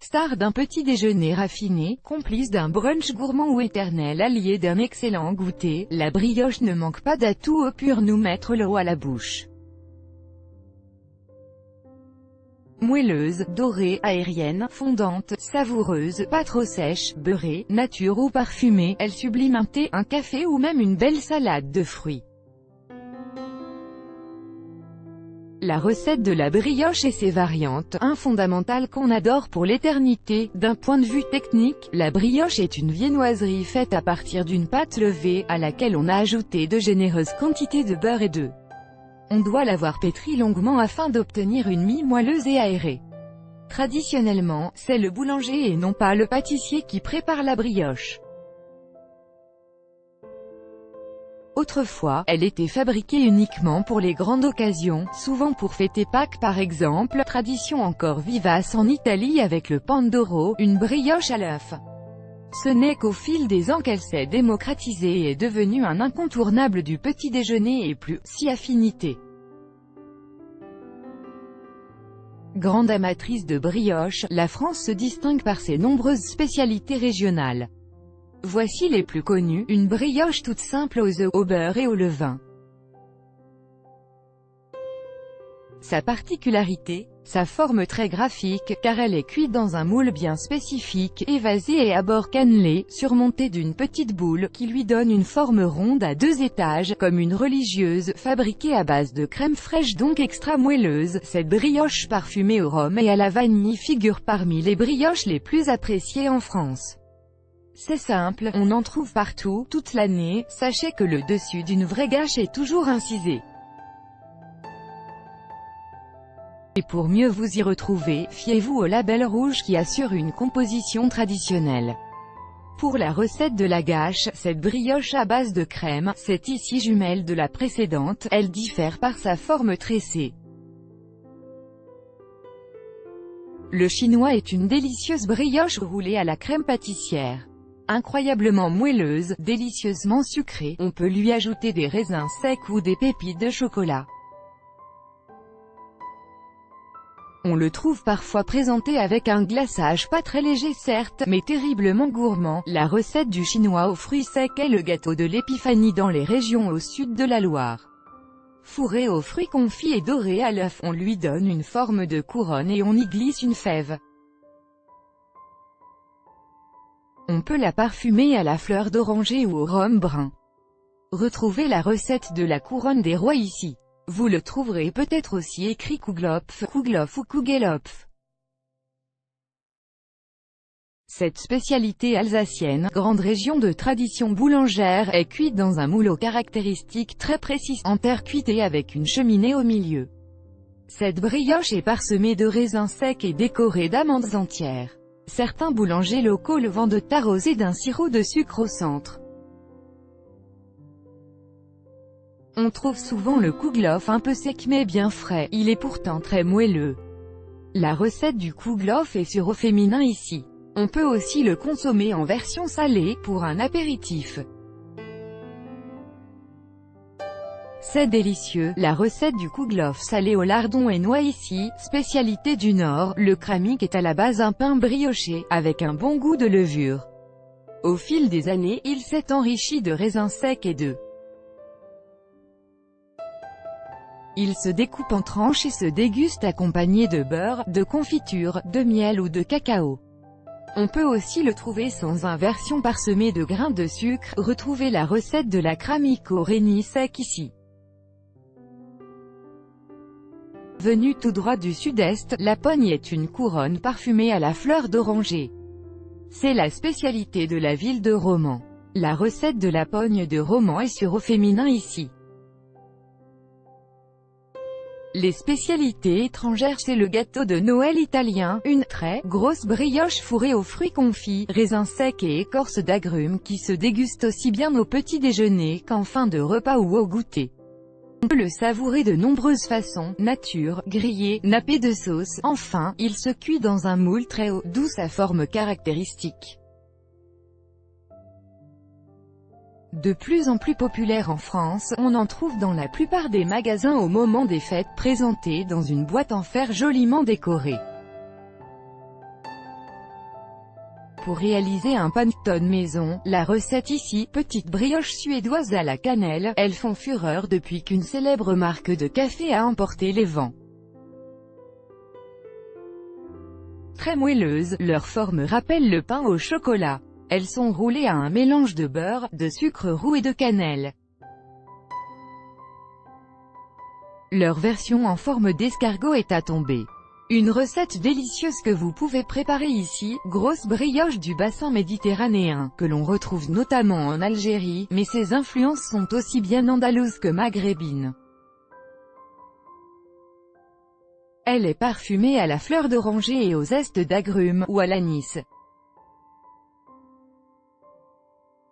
Star d'un petit déjeuner raffiné, complice d'un brunch gourmand ou éternel allié d'un excellent goûter, la brioche ne manque pas d'atouts pour nous mettre l'eau à la bouche. Moelleuse, dorée, aérienne, fondante, savoureuse, pas trop sèche, beurrée, nature ou parfumée, elle sublime un thé, un café ou même une belle salade de fruits. La recette de la brioche et ses variantes, un fondamental qu'on adore pour l'éternité. D'un point de vue technique, la brioche est une viennoiserie faite à partir d'une pâte levée, à laquelle on a ajouté de généreuses quantités de beurre et d'œufs. On doit l'avoir pétrie longuement afin d'obtenir une mie moelleuse et aérée. Traditionnellement, c'est le boulanger et non pas le pâtissier qui prépare la brioche. Autrefois, elle était fabriquée uniquement pour les grandes occasions, souvent pour fêter Pâques par exemple, tradition encore vivace en Italie avec le pandoro, une brioche à l'œuf. Ce n'est qu'au fil des ans qu'elle s'est démocratisée et est devenue un incontournable du petit déjeuner et plus si affinité. Grande amatrice de brioche, la France se distingue par ses nombreuses spécialités régionales. Voici les plus connues, une brioche toute simple aux œufs, au beurre et au levain. Sa particularité, sa forme très graphique, car elle est cuite dans un moule bien spécifique, évasé et à bord cannelé, surmonté d'une petite boule, qui lui donne une forme ronde à 2 étages, comme une religieuse, fabriquée à base de crème fraîche donc extra moelleuse. Cette brioche parfumée au rhum et à la vanille figure parmi les brioches les plus appréciées en France. C'est simple, on en trouve partout, toute l'année, sachez que le dessus d'une vraie gâche est toujours incisé. Et pour mieux vous y retrouver, fiez-vous au label rouge qui assure une composition traditionnelle. Pour la recette de la gâche, cette brioche à base de crème, c'est ici jumelle de la précédente, elle diffère par sa forme tressée. Le chinois est une délicieuse brioche roulée à la crème pâtissière. Incroyablement moelleuse, délicieusement sucrée, on peut lui ajouter des raisins secs ou des pépites de chocolat. On le trouve parfois présenté avec un glaçage pas très léger certes, mais terriblement gourmand. La recette du chinois aux fruits secs est le gâteau de l'épiphanie dans les régions au sud de la Loire. Fourré aux fruits confits et doré à l'œuf, on lui donne une forme de couronne et on y glisse une fève. On peut la parfumer à la fleur d'oranger ou au rhum brun. Retrouvez la recette de la couronne des rois ici. Vous le trouverez peut-être aussi écrit Kuglopf, Kuglof ou Kugelopf. Cette spécialité alsacienne, grande région de tradition boulangère, est cuite dans un moule aux caractéristiques très précises, en terre cuitée avec une cheminée au milieu. Cette brioche est parsemée de raisins secs et décorée d'amandes entières. Certains boulangers locaux le vendent arrosé d'un sirop de sucre au centre. On trouve souvent le Kuglof un peu sec mais bien frais, il est pourtant très moelleux. La recette du Kuglof est sur au féminin ici. On peut aussi le consommer en version salée, pour un apéritif. C'est délicieux, la recette du Kuglof salé au lardon et noix ici, spécialité du Nord. Le kremik est à la base un pain brioché, avec un bon goût de levure. Au fil des années, il s'est enrichi de raisins secs et d'œufs. Il se découpe en tranches et se déguste accompagné de beurre, de confiture, de miel ou de cacao. On peut aussi le trouver sans une version parsemée de grains de sucre. Retrouvez la recette de la kremik au reni sec ici. Venue tout droit du sud-est, la pogne est une couronne parfumée à la fleur d'oranger. C'est la spécialité de la ville de Romans. La recette de la pogne de Romans est sur au féminin ici. Les spécialités étrangères, c'est le gâteau de Noël italien, une très grosse brioche fourrée aux fruits confits, raisins secs et écorce d'agrumes qui se déguste aussi bien au petit déjeuner qu'en fin de repas ou au goûter. On peut le savourer de nombreuses façons, nature, grillé, nappé de sauce, enfin, il se cuit dans un moule très haut, d'où sa forme caractéristique. De plus en plus populaire en France, on en trouve dans la plupart des magasins au moment des fêtes, présentés dans une boîte en fer joliment décorée. Pour réaliser un panettone maison, la recette ici, petite brioche suédoise à la cannelle, elles font fureur depuis qu'une célèbre marque de café a emporté les vents. Très moelleuses, leur forme rappelle le pain au chocolat. Elles sont roulées à un mélange de beurre, de sucre roux et de cannelle. Leur version en forme d'escargot est à tomber. Une recette délicieuse que vous pouvez préparer ici, grosse brioche du bassin méditerranéen, que l'on retrouve notamment en Algérie, mais ses influences sont aussi bien andalouses que maghrébines. Elle est parfumée à la fleur d'oranger et aux zestes d'agrumes, ou à l'anis.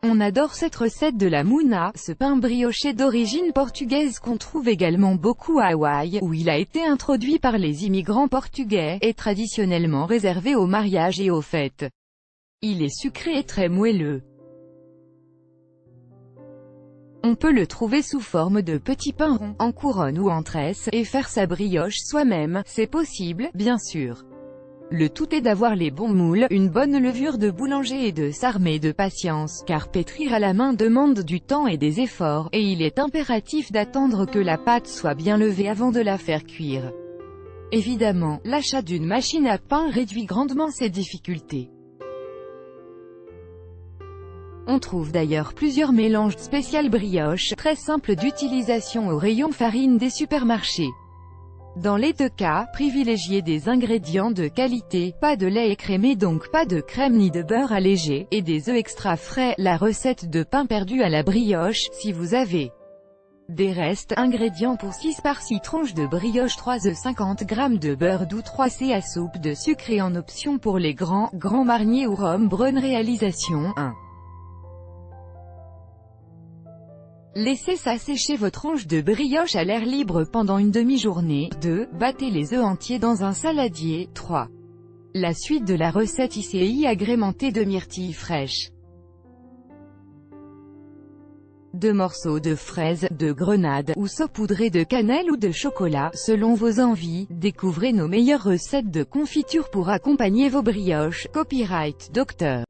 On adore cette recette de la mouna, ce pain brioché d'origine portugaise qu'on trouve également beaucoup à Hawaï, où il a été introduit par les immigrants portugais, et traditionnellement réservé aux mariages et aux fêtes. Il est sucré et très moelleux. On peut le trouver sous forme de petits pains ronds, en couronne ou en tresse, et faire sa brioche soi-même, c'est possible, bien sûr. Le tout est d'avoir les bons moules, une bonne levure de boulanger et de s'armer de patience, car pétrir à la main demande du temps et des efforts, et il est impératif d'attendre que la pâte soit bien levée avant de la faire cuire. Évidemment, l'achat d'une machine à pain réduit grandement ces difficultés. On trouve d'ailleurs plusieurs mélanges spécial brioche, très simples d'utilisation au rayon farine des supermarchés. Dans les deux cas, privilégiez des ingrédients de qualité, pas de lait écrémé donc pas de crème ni de beurre allégé, et des œufs extra frais, la recette de pain perdu à la brioche, si vous avez des restes, ingrédients pour 6 par 6 tranches de brioche, 3 œufs, 50 g de beurre doux, 3 c à soupe de sucre et en option pour les grands marnier ou rhum brun. Réalisation 1. Laissez s'assécher vos tranches de brioche à l'air libre pendant une demi-journée. 2. Battez les œufs entiers dans un saladier. 3. La suite de la recette ICI agrémentée de myrtilles fraîches. 2 morceaux de fraises, de grenade, ou saupoudrés de cannelle ou de chocolat, selon vos envies. Découvrez nos meilleures recettes de confiture pour accompagner vos brioches. Copyright Dr.